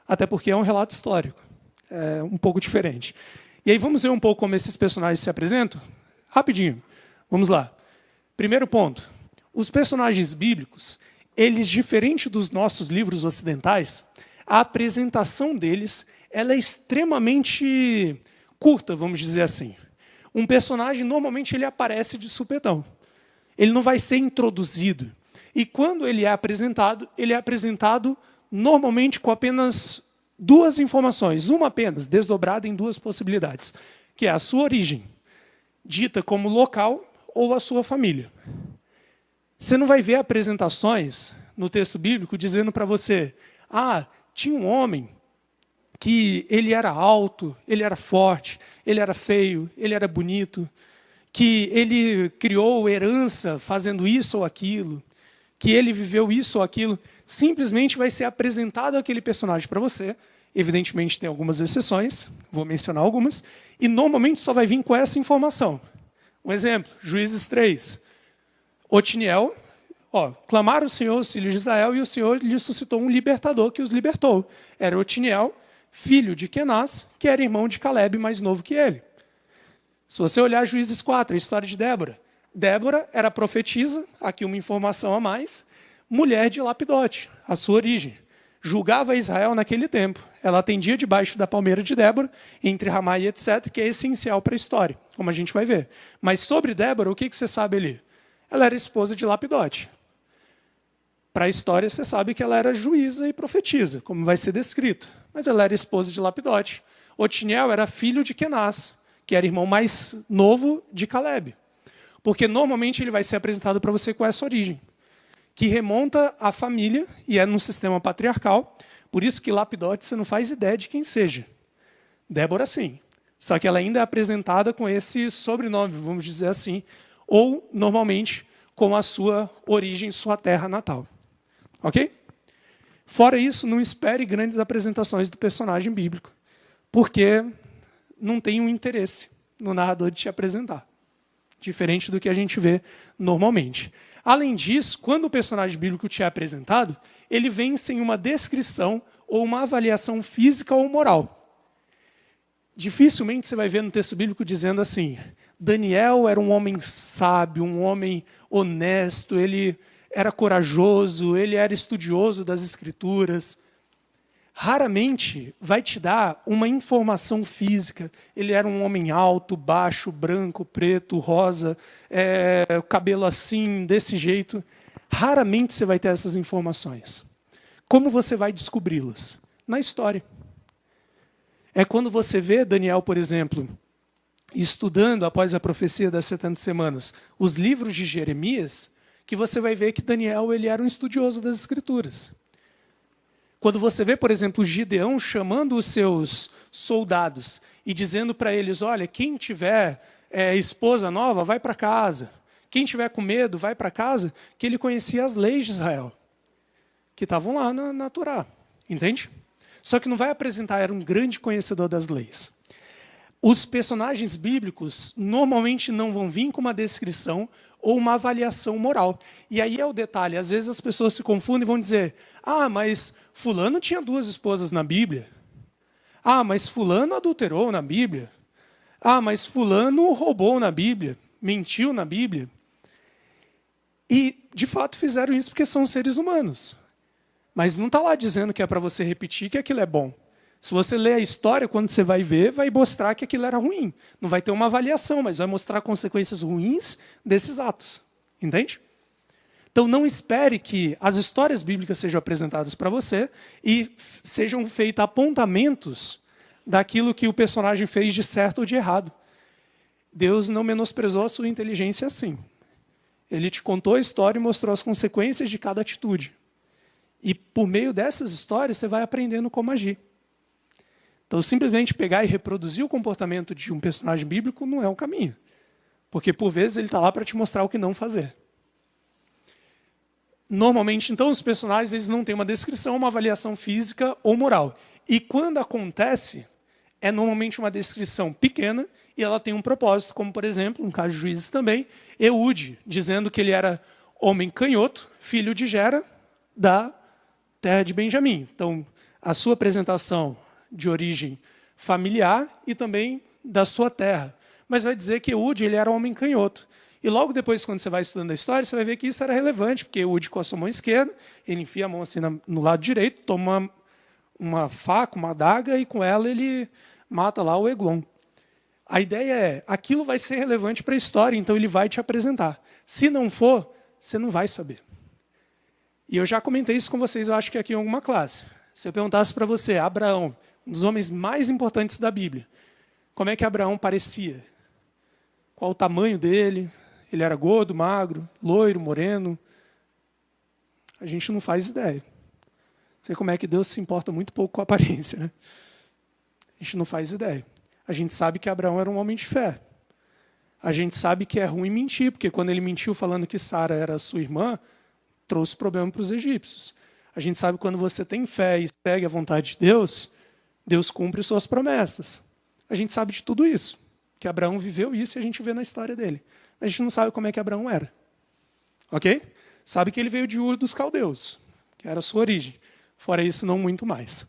Até porque é um relato histórico. É um pouco diferente. E aí vamos ver um pouco como esses personagens se apresentam? Rapidinho. Vamos lá. Primeiro ponto. Os personagens bíblicos, eles, diferente dos nossos livros ocidentais, a apresentação deles ela é extremamente curta, vamos dizer assim. Um personagem, normalmente, ele aparece de supetão. Ele não vai ser introduzido. E quando ele é apresentado normalmente com apenas duas informações. Uma apenas, desdobrada em duas possibilidades. Que é a sua origem, dita como local, ou a sua família. Você não vai ver apresentações no texto bíblico dizendo para você, tinha um homem que ele era alto, ele era forte, ele era feio, ele era bonito, que ele criou herança fazendo isso ou aquilo, que ele viveu isso ou aquilo. Simplesmente vai ser apresentado aquele personagem para você. Evidentemente tem algumas exceções, vou mencionar algumas, e normalmente só vai vir com essa informação. Um exemplo, Juízes 3. Otiniel, clamaram o Senhor, os filhos de Israel, e o Senhor lhe suscitou um libertador que os libertou. Era Otiniel, filho de Kenaz, que era irmão de Caleb, mais novo que ele. Se você olhar Juízes 4, a história de Débora. Débora era profetisa, aqui uma informação a mais, mulher de Lapidote, a sua origem. Julgava Israel naquele tempo. Ela atendia debaixo da palmeira de Débora, entre Ramá e etc., que é essencial para a história, como a gente vai ver. Mas sobre Débora, o que você sabe ali? Ela era esposa de Lapidote. Para a história, você sabe que ela era juíza e profetisa, como vai ser descrito. Mas ela era esposa de Lapidote. Otiniel era filho de Kenaz, que era irmão mais novo de Caleb. Porque normalmente ele vai ser apresentado para você com essa origem, que remonta à família e é num sistema patriarcal. Por isso que Lapidote você não faz ideia de quem seja. Débora sim. Só que ela ainda é apresentada com esse sobrenome, vamos dizer assim, ou normalmente com a sua origem, sua terra natal. Ok? Fora isso, não espere grandes apresentações do personagem bíblico, porque não tem um interesse no narrador de te apresentar, diferente do que a gente vê normalmente. Além disso, quando o personagem bíblico te é apresentado, ele vem sem uma descrição ou uma avaliação física ou moral. Dificilmente você vai ver no texto bíblico dizendo assim, Daniel era um homem sábio, um homem honesto, ele era corajoso, ele era estudioso das Escrituras. Raramente vai te dar uma informação física. Ele era um homem alto, baixo, branco, preto, rosa, cabelo assim, desse jeito. Raramente você vai ter essas informações. Como você vai descobri-las? Na história. É quando você vê Daniel, por exemplo, estudando, após a profecia das 70 semanas, os livros de Jeremias, que você vai ver que Daniel ele era um estudioso das Escrituras. Quando você vê, por exemplo, Gideão chamando os seus soldados e dizendo para eles, olha, quem tiver esposa nova, vai para casa. Quem tiver com medo, vai para casa, que ele conhecia as leis de Israel, que estavam lá na Torá, entende? Só que não vai apresentar, era um grande conhecedor das leis. Os personagens bíblicos normalmente não vão vir com uma descrição ou uma avaliação moral. E aí é o detalhe, às vezes as pessoas se confundem e vão dizer, mas fulano tinha 2 esposas na Bíblia. Mas fulano adulterou na Bíblia. Mas fulano roubou na Bíblia, mentiu na Bíblia. E, de fato, fizeram isso porque são seres humanos. Mas não está lá dizendo que é para você repetir que aquilo é bom. Se você ler a história, quando você vai ver, vai mostrar que aquilo era ruim. Não vai ter uma avaliação, mas vai mostrar consequências ruins desses atos. Entende? Então, não espere que as histórias bíblicas sejam apresentadas para você e sejam feitos apontamentos daquilo que o personagem fez de certo ou de errado. Deus não menosprezou a sua inteligência assim. Ele te contou a história e mostrou as consequências de cada atitude. E, por meio dessas histórias, você vai aprendendo como agir. Então, simplesmente pegar e reproduzir o comportamento de um personagem bíblico não é um caminho. Porque, por vezes, ele está lá para te mostrar o que não fazer. Normalmente, então, os personagens eles não têm uma descrição, uma avaliação física ou moral. E quando acontece, é normalmente uma descrição pequena e ela tem um propósito, como, por exemplo, no caso de Juízes também, Eude, dizendo que ele era homem canhoto, filho de Gera, da terra de Benjamim. Então, a sua apresentação de origem familiar e também da sua terra. Mas vai dizer que Eude ele era homem canhoto. E logo depois, quando você vai estudando a história, você vai ver que isso era relevante, porque Eude, com a sua mão esquerda, ele enfia a mão assim no lado direito, toma uma faca, uma adaga, e com ela ele mata lá o Eglon. A ideia é, aquilo vai ser relevante para a história, então ele vai te apresentar. Se não for, você não vai saber. E eu já comentei isso com vocês, eu acho que aqui em alguma classe. Se eu perguntasse para você, Abraão, um dos homens mais importantes da Bíblia, como é que Abraão parecia? Qual o tamanho dele? Ele era gordo, magro, loiro, moreno? A gente não faz ideia. Não sei como é que Deus se importa muito pouco com a aparência, né? A gente não faz ideia. A gente sabe que Abraão era um homem de fé. A gente sabe que é ruim mentir, porque quando ele mentiu falando que Sara era sua irmã, trouxe problema para os egípcios. A gente sabe que quando você tem fé e segue a vontade de Deus, Deus cumpre suas promessas. A gente sabe de tudo isso, que Abraão viveu isso e a gente vê na história dele. A gente não sabe como é que Abraão era. Ok? Sabe que ele veio de Ur dos Caldeus, que era a sua origem. Fora isso, não muito mais.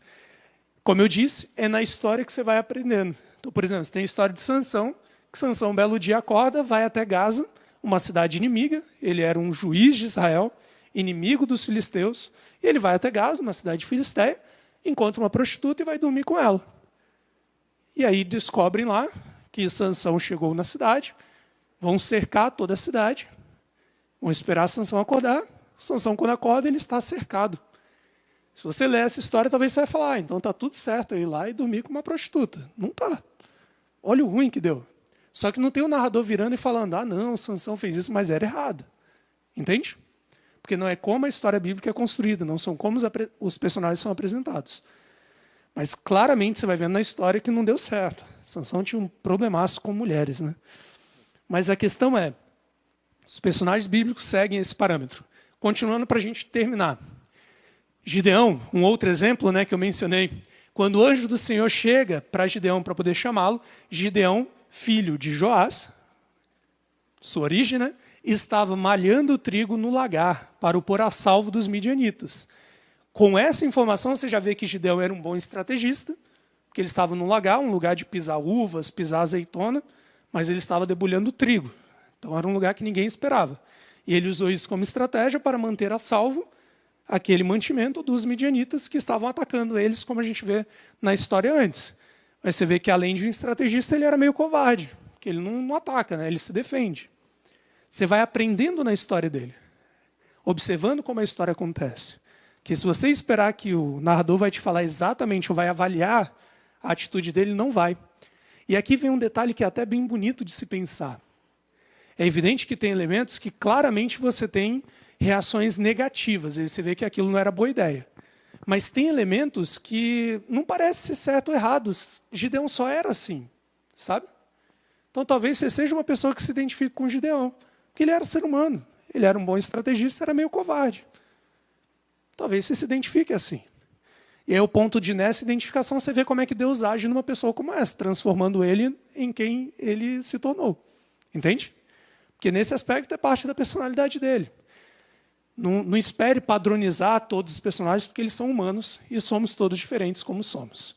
Como eu disse, é na história que você vai aprendendo. Então, por exemplo, você tem a história de Sansão, que Sansão, um belo dia, acorda, vai até Gaza, uma cidade inimiga. Ele era um juiz de Israel, inimigo dos filisteus. E ele vai até Gaza, uma cidade filisteia, encontra uma prostituta e vai dormir com ela. E aí descobrem lá que Sansão chegou na cidade, vão cercar toda a cidade, vão esperar Sansão acordar. Sansão, quando acorda, ele está cercado. Se você ler essa história, talvez você vai falar, então está tudo certo, eu ir lá e dormir com uma prostituta. Não está. Olha o ruim que deu. Só que não tem o narrador virando e falando, não, Sansão fez isso, mas era errado. Entende? Porque não é como a história bíblica é construída, não são como os personagens são apresentados. Mas claramente você vai vendo na história que não deu certo. Sansão tinha um problemaço com mulheres, né? Mas a questão é, os personagens bíblicos seguem esse parâmetro. Continuando para a gente terminar. Gideão, um outro exemplo, né, que eu mencionei. Quando o anjo do Senhor chega para Gideão para poder chamá-lo, Gideão, filho de Joás, sua origem, né, estava malhando o trigo no lagar para o pôr a salvo dos midianitas. Com essa informação, você já vê que Gideão era um bom estrategista, porque ele estava num lagar, um lugar de pisar uvas, pisar azeitona, mas ele estava debulhando trigo. Então era um lugar que ninguém esperava. E ele usou isso como estratégia para manter a salvo aquele mantimento dos midianitas que estavam atacando eles, como a gente vê na história antes. Mas você vê que, além de um estrategista, ele era meio covarde, porque ele não ataca, né? Ele se defende. Você vai aprendendo na história dele, observando como a história acontece. Que se você esperar que o narrador vai te falar exatamente ou vai avaliar a atitude dele, não vai. E aqui vem um detalhe que é até bem bonito de se pensar. É evidente que tem elementos que claramente você tem reações negativas. E você vê que aquilo não era boa ideia. Mas tem elementos que não parece ser certo ou errado. Gideão só era assim, sabe? Então talvez você seja uma pessoa que se identifique com Gideão. Porque ele era ser humano. Ele era um bom estrategista, era meio covarde. Talvez você se identifique assim. E aí o ponto de, nessa identificação, você vê como é que Deus age numa pessoa como essa, transformando ele em quem ele se tornou. Entende? Porque nesse aspecto é parte da personalidade dele. Não espere padronizar todos os personagens, porque eles são humanos e somos todos diferentes como somos.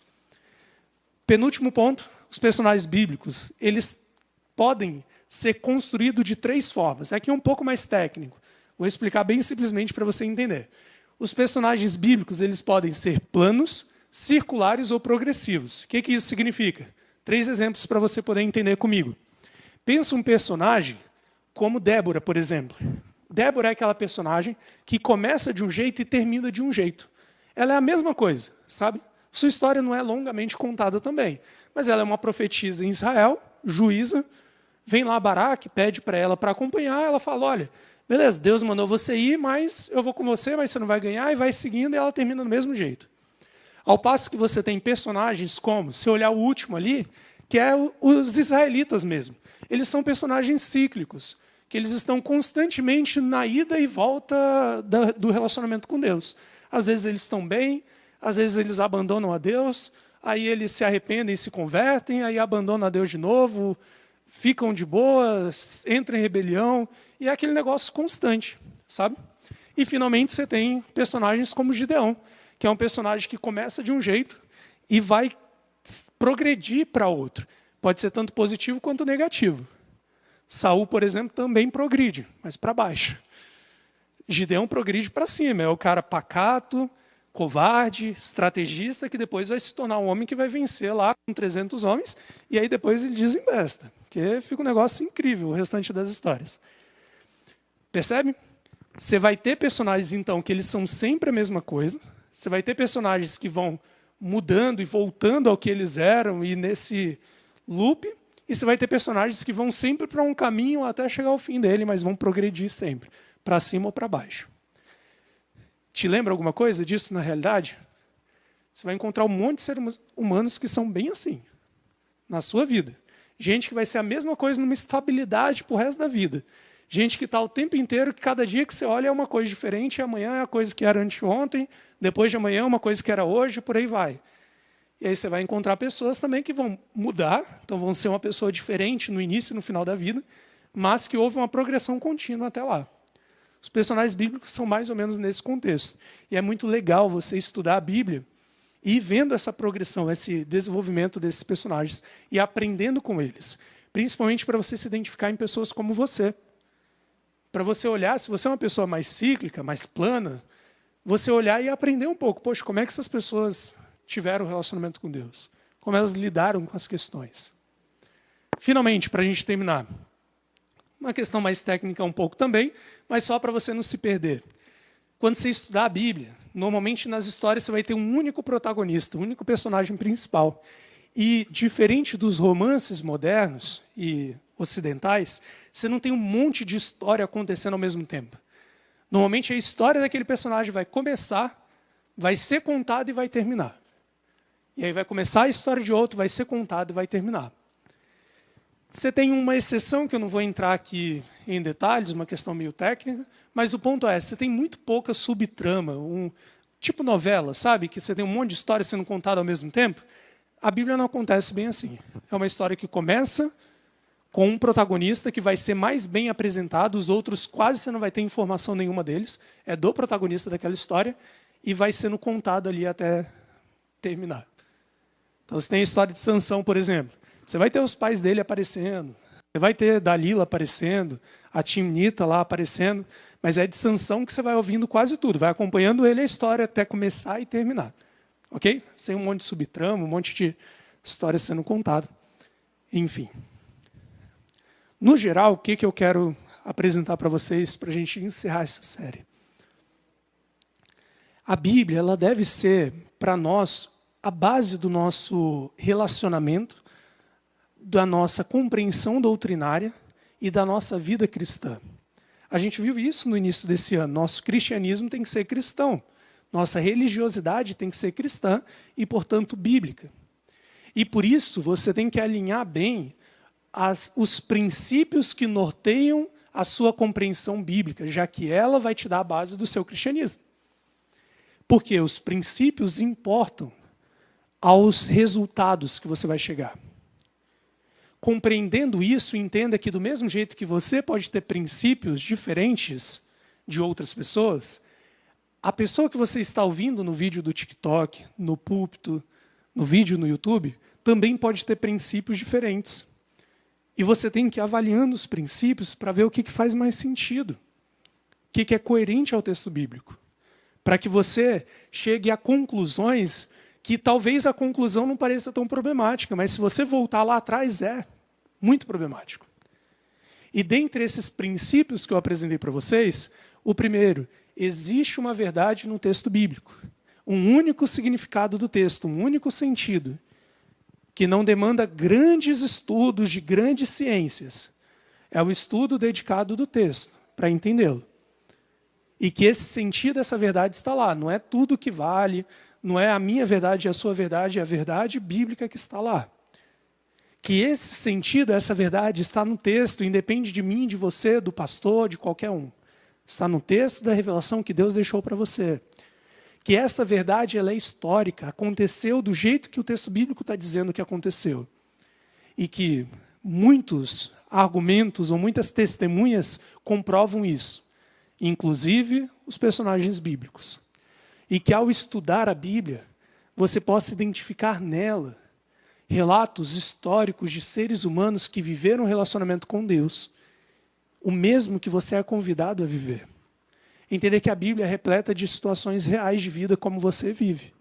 Penúltimo ponto, os personagens bíblicos, eles podem ser construídos de 3 formas. Aqui é um pouco mais técnico. Vou explicar bem simplesmente para você entender. Os personagens bíblicos, eles podem ser planos, circulares ou progressivos. O que isso significa? 3 exemplos para você poder entender comigo. Pensa um personagem como Débora, por exemplo. Débora é aquela personagem que começa de um jeito e termina de um jeito. Ela é a mesma coisa, sabe? Sua história não é longamente contada também. Mas ela é uma profetisa em Israel, juíza. Vem lá Baraque, pede para ela para acompanhar. Ela fala, olha, beleza, Deus mandou você ir, mas eu vou com você, mas você não vai ganhar. E vai seguindo e ela termina do mesmo jeito. Ao passo que você tem personagens como, se olhar o último ali, que é os israelitas mesmo. Eles são personagens cíclicos, que eles estão constantemente na ida e volta do relacionamento com Deus. Às vezes eles estão bem, às vezes eles abandonam a Deus, aí eles se arrependem e se convertem, aí abandonam a Deus de novo, ficam de boa, entram em rebelião, e é aquele negócio constante, sabe? E finalmente você tem personagens como Gideão, que é um personagem que começa de um jeito e vai progredir para outro. Pode ser tanto positivo quanto negativo. Saul, por exemplo, também progride, mas para baixo. Gideão progride para cima, é o cara pacato, covarde, estrategista, que depois vai se tornar um homem que vai vencer lá com 300 homens, e aí depois ele desembesta, porque fica um negócio incrível o restante das histórias. Percebe? Você vai ter personagens, então, que eles são sempre a mesma coisa, você vai ter personagens que vão mudando e voltando ao que eles eram, e nesse loop, e você vai ter personagens que vão sempre para um caminho até chegar ao fim dele, mas vão progredir sempre, para cima ou para baixo. Te lembra alguma coisa disso na realidade? Você vai encontrar um monte de seres humanos que são bem assim, na sua vida. Gente que vai ser a mesma coisa numa estabilidade para o resto da vida. Gente que está o tempo inteiro, que cada dia que você olha é uma coisa diferente, e amanhã é a coisa que era anteontem, depois de amanhã é uma coisa que era hoje, por aí vai. E aí você vai encontrar pessoas também que vão mudar, então vão ser uma pessoa diferente no início e no final da vida, mas que houve uma progressão contínua até lá. Os personagens bíblicos são mais ou menos nesse contexto. E é muito legal você estudar a Bíblia e ir vendo essa progressão, esse desenvolvimento desses personagens e aprendendo com eles. Principalmente para você se identificar em pessoas como você. Para você olhar, se você é uma pessoa mais cíclica, mais plana, você olhar e aprender um pouco. Poxa, como é que essas pessoas tiveram um relacionamento com Deus? Como elas lidaram com as questões? Finalmente, para a gente terminar, uma questão mais técnica um pouco também, mas só para você não se perder. Quando você estudar a Bíblia, normalmente nas histórias você vai ter um único protagonista, um único personagem principal. E, diferente dos romances modernos e ocidentais, você não tem um monte de história acontecendo ao mesmo tempo. Normalmente a história daquele personagem vai começar, vai ser contada e vai terminar. E aí vai começar a história de outro, vai ser contada e vai terminar. Você tem uma exceção, que eu não vou entrar aqui em detalhes, uma questão meio técnica, mas o ponto é, você tem muito pouca subtrama, tipo novela, sabe? Que você tem um monte de história sendo contada ao mesmo tempo. A Bíblia não acontece bem assim. É uma história que começa com um protagonista que vai ser mais bem apresentado, os outros quase você não vai ter informação nenhuma deles, é do protagonista daquela história, e vai sendo contado ali até terminar. Então você tem a história de Sansão, por exemplo. Você vai ter os pais dele aparecendo, você vai ter Dalila aparecendo, a Timnita lá aparecendo, mas é de Sansão que você vai ouvindo quase tudo, vai acompanhando ele a história até começar e terminar. Ok? Sem um monte de subtrama, um monte de história sendo contada. Enfim. No geral, o que eu quero apresentar para vocês para a gente encerrar essa série? A Bíblia ela deve ser, para nós, a base do nosso relacionamento, da nossa compreensão doutrinária e da nossa vida cristã. A gente viu isso no início desse ano. Nosso cristianismo tem que ser cristão. Nossa religiosidade tem que ser cristã e, portanto, bíblica. E por isso você tem que alinhar bem os princípios que norteiam a sua compreensão bíblica, já que ela vai te dar a base do seu cristianismo. Porque os princípios importam aos resultados que você vai chegar. Compreendendo isso, entenda que do mesmo jeito que você pode ter princípios diferentes de outras pessoas, a pessoa que você está ouvindo no vídeo do TikTok, no púlpito, no vídeo no YouTube, também pode ter princípios diferentes. E você tem que ir avaliando os princípios para ver o que faz mais sentido, o que é coerente ao texto bíblico, para que você chegue a conclusões que talvez a conclusão não pareça tão problemática, mas se você voltar lá atrás, é muito problemático. E dentre esses princípios que eu apresentei para vocês, o primeiro, existe uma verdade no texto bíblico. Um único significado do texto, um único sentido, que não demanda grandes estudos de grandes ciências. É o estudo dedicado do texto, para entendê-lo. E que esse sentido, essa verdade está lá. Não é tudo que vale, não é a minha verdade e a sua verdade, é a verdade bíblica que está lá. Que esse sentido, essa verdade está no texto, independe de mim, de você, do pastor, de qualquer um. Está no texto da revelação que Deus deixou para você. Que essa verdade ela é histórica, aconteceu do jeito que o texto bíblico está dizendo que aconteceu. E que muitos argumentos ou muitas testemunhas comprovam isso, inclusive os personagens bíblicos. E que ao estudar a Bíblia, você possa identificar nela relatos históricos de seres humanos que viveram um relacionamento com Deus, o mesmo que você é convidado a viver. Entender que a Bíblia é repleta de situações reais de vida como você vive.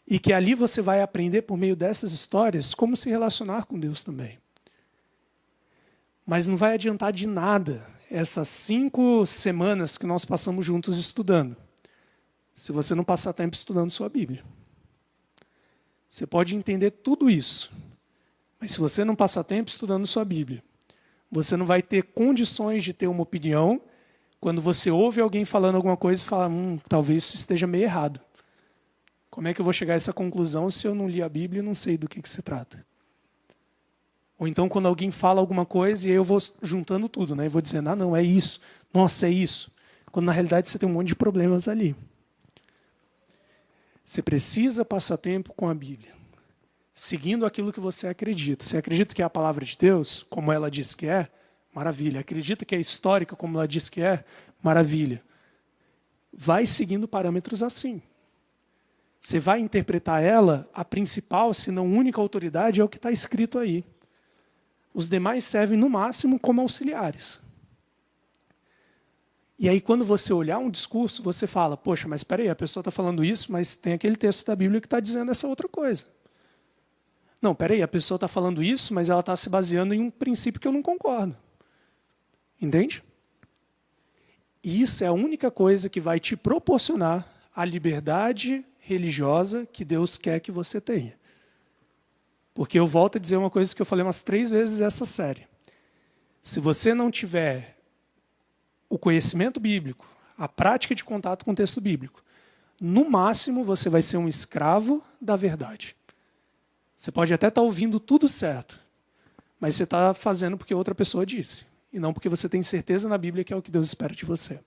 E que ali você vai aprender, por meio dessas histórias, como se relacionar com Deus também. Mas não vai adiantar de nada essas 5 semanas que nós passamos juntos estudando, se você não passar tempo estudando sua Bíblia. Você pode entender tudo isso, mas se você não passar tempo estudando sua Bíblia, você não vai ter condições de ter uma opinião quando você ouve alguém falando alguma coisa e fala, talvez isso esteja meio errado. Como é que eu vou chegar a essa conclusão se eu não li a Bíblia e não sei do que se trata? Ou então quando alguém fala alguma coisa e eu vou juntando tudo, né? E vou dizendo, não, é isso. Nossa, é isso. Quando na realidade você tem um monte de problemas ali. Você precisa passar tempo com a Bíblia, seguindo aquilo que você acredita. Você acredita que é a palavra de Deus, como ela diz que é? Maravilha. Acredita que é histórica, como ela diz que é? Maravilha. Vai seguindo parâmetros assim. Você vai interpretar ela, a principal, se não única autoridade, é o que está escrito aí. Os demais servem, no máximo, como auxiliares. E aí, quando você olhar um discurso, você fala, poxa, mas espera aí, a pessoa está falando isso, mas tem aquele texto da Bíblia que está dizendo essa outra coisa. Não, espera aí, a pessoa está falando isso, mas ela está se baseando em um princípio que eu não concordo. Entende? E isso é a única coisa que vai te proporcionar a liberdade religiosa que Deus quer que você tenha. Porque eu volto a dizer uma coisa que eu falei umas 3 vezes nessa série. Se você não tiver o conhecimento bíblico, a prática de contato com o texto bíblico, no máximo você vai ser um escravo da verdade. Você pode até estar ouvindo tudo certo, mas você está fazendo porque outra pessoa disse, e não porque você tem certeza na Bíblia que é o que Deus espera de você.